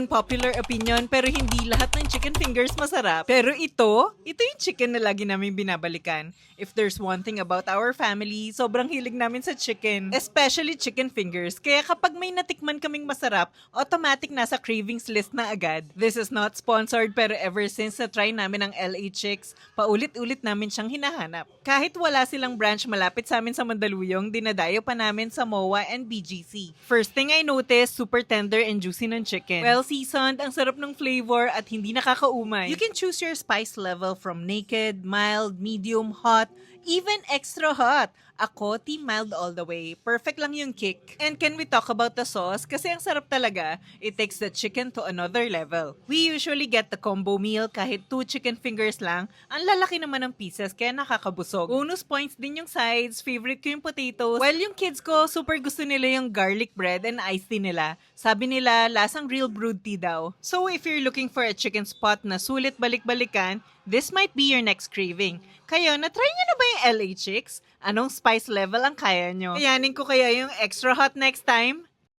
unpopular opinion pero hindi lahat ng chicken fingers masarap. Pero ito yung chicken na lagi namin binabalikan. If there's one thing about our family, sobrang hilig namin sa chicken. Especially chicken fingers. Kaya kapag may natikman kaming masarap, automatic nasa cravings list na agad. This is not sponsored pero ever since na-try namin ang LA Chicks, paulit-ulit namin siyang hinahanap. Kahit wala silang branch malapit sa amin sa Mandaluyong, dinadayo pa namin sa MOA and BGC. First thing I noticed, super tender and juicy ng chicken. Well seasoned, ang sarap ng flavor at hindi nakakaumay. You can choose your spice level from naked, mild, medium, hot, even extra hot. Ako, team mild all the way. Perfect lang yung kick. And can we talk about the sauce? Kasi ang sarap talaga. It takes the chicken to another level. We usually get the combo meal kahit 2 chicken fingers lang. Ang lalaki naman ng pieces kaya nakakabusog. Bonus points din yung sides. Favorite ko yung potatoes. While yung kids ko, super gusto nila yung garlic bread and iced tea nila. Sabi nila, lasang real brewed tea daw. So if you're looking for a chicken spot na sulit balik-balikan, this might be your next craving. Kayo, na-try nyo na ba yung LA Chicks? Anong spice level ang kaya nyo? Kayanin ko kaya yung extra hot next time?